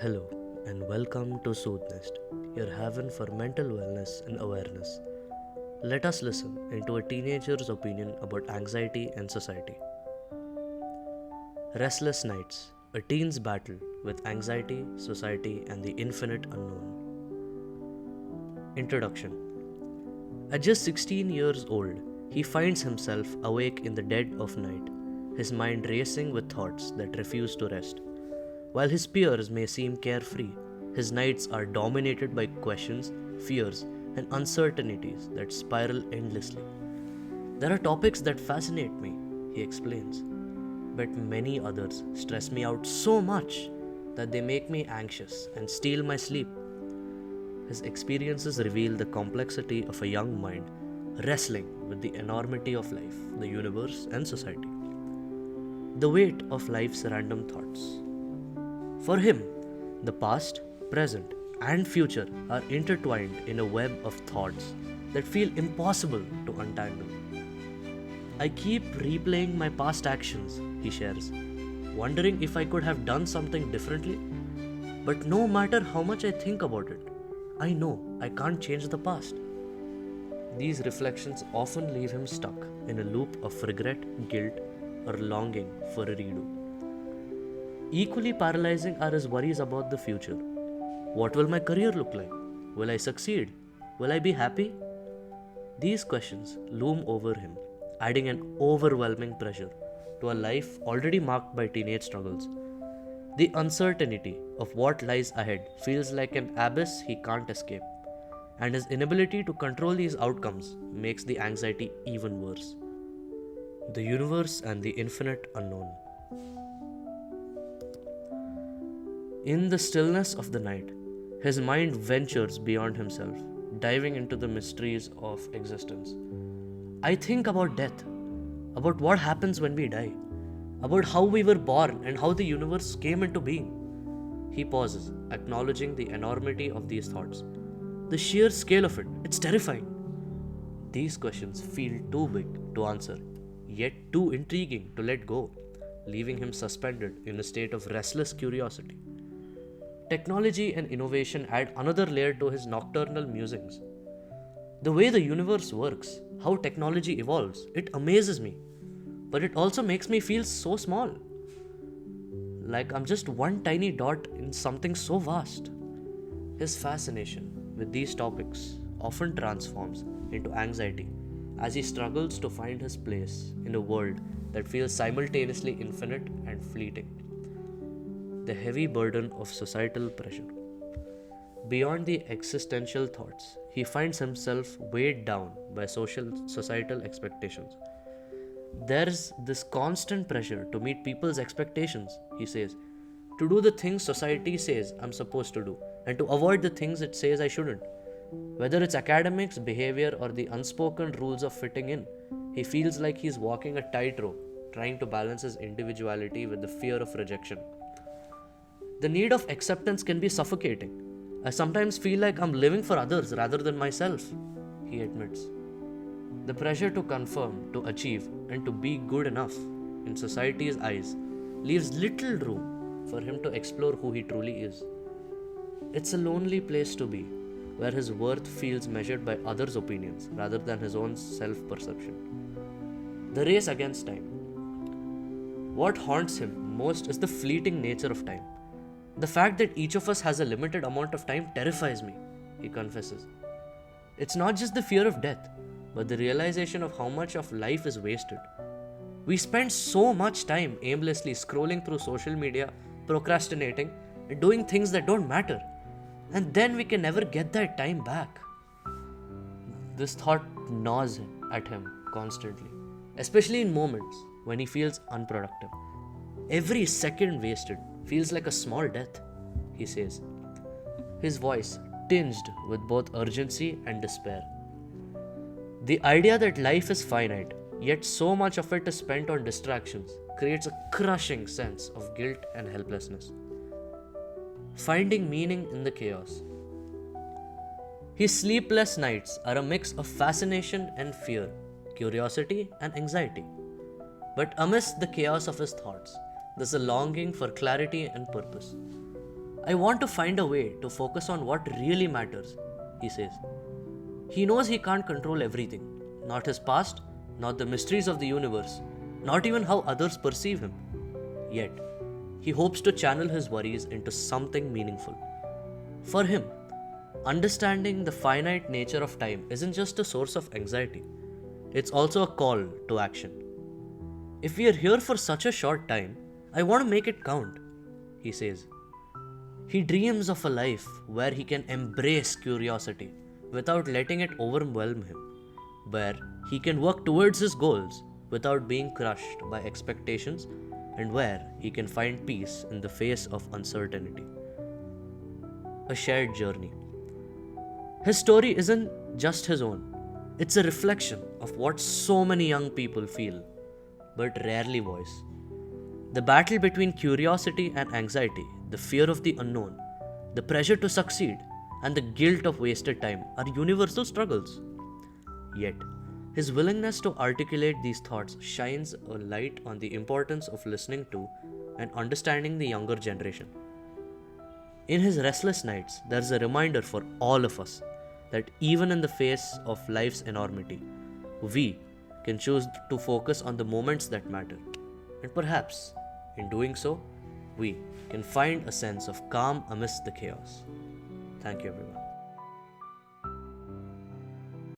Hello and welcome to SootheNest, your haven for mental wellness and awareness. Let us listen into a teenager's opinion about anxiety and society. Restless nights, a teen's battle with anxiety, society, and the infinite unknown. Introduction. At just 16 years old, he finds himself awake in the dead of night, his mind racing with thoughts that refuse to rest. While his peers may seem carefree, his nights are dominated by questions, fears, and uncertainties that spiral endlessly. There are topics that fascinate me, he explains, but many others stress me out so much that they make me anxious and steal my sleep. His experiences reveal the complexity of a young mind wrestling with the enormity of life, the universe, and society. The weight of life's random thoughts. For him, the past, present, and future are intertwined in a web of thoughts that feel impossible to untangle. I keep replaying my past actions, he shares, wondering if I could have done something differently. But no matter how much I think about it, I know I can't change the past. These reflections often leave him stuck in a loop of regret, guilt, or longing for a redo. Equally paralyzing are his worries about the future. What will my career look like? Will I succeed? Will I be happy? These questions loom over him, adding an overwhelming pressure to a life already marked by teenage struggles. The uncertainty of what lies ahead feels like an abyss he can't escape, and his inability to control these outcomes makes the anxiety even worse. The universe and the infinite unknown. In the stillness of the night, his mind ventures beyond himself, diving into the mysteries of existence. I think about death, about what happens when we die, about how we were born and how the universe came into being. He pauses, acknowledging the enormity of these thoughts. The sheer scale of it, it's terrifying. These questions feel too big to answer, yet too intriguing to let go, leaving him suspended in a state of restless curiosity. Technology and innovation add another layer to his nocturnal musings. The way the universe works, how technology evolves, it amazes me. But it also makes me feel so small. Like I'm just one tiny dot in something so vast. His fascination with these topics often transforms into anxiety as he struggles to find his place in a world that feels simultaneously infinite and fleeting. The heavy burden of societal pressure. Beyond the existential thoughts, he finds himself weighed down by societal expectations. There's this constant pressure to meet people's expectations, he says, to do the things society says I'm supposed to do, and to avoid the things it says I shouldn't. Whether it's academics, behavior, or the unspoken rules of fitting in, he feels like he's walking a tightrope, trying to balance his individuality with the fear of rejection. The need of acceptance can be suffocating. I sometimes feel like I'm living for others rather than myself, he admits. The pressure to conform, to achieve, and to be good enough in society's eyes leaves little room for him to explore who he truly is. It's a lonely place to be, where his worth feels measured by others' opinions rather than his own self-perception. The race against time. What haunts him most is the fleeting nature of time. The fact that each of us has a limited amount of time terrifies me, he confesses. It's not just the fear of death, but the realization of how much of life is wasted. We spend so much time aimlessly scrolling through social media, procrastinating, and doing things that don't matter. And then we can never get that time back. This thought gnaws at him constantly, especially in moments when he feels unproductive. Every second wasted feels like a small death, he says, his voice tinged with both urgency and despair. The idea that life is finite, yet so much of it is spent on distractions, creates a crushing sense of guilt and helplessness. Finding meaning in the chaos. His sleepless nights are a mix of fascination and fear, curiosity and anxiety. But amidst the chaos of his thoughts, there's a longing for clarity and purpose. I want to find a way to focus on what really matters, he says. He knows he can't control everything, not his past, not the mysteries of the universe, not even how others perceive him. Yet, he hopes to channel his worries into something meaningful. For him, understanding the finite nature of time isn't just a source of anxiety, it's also a call to action. If we are here for such a short time, I want to make it count, he says. He dreams of a life where he can embrace curiosity without letting it overwhelm him, where he can work towards his goals without being crushed by expectations, and where he can find peace in the face of uncertainty. A shared journey. His story isn't just his own, it's a reflection of what so many young people feel, but rarely voice. The battle between curiosity and anxiety, the fear of the unknown, the pressure to succeed, and the guilt of wasted time are universal struggles. Yet, his willingness to articulate these thoughts shines a light on the importance of listening to and understanding the younger generation. In his restless nights, there's a reminder for all of us that even in the face of life's enormity, we can choose to focus on the moments that matter. And perhaps, in doing so, we can find a sense of calm amidst the chaos. Thank you, everyone.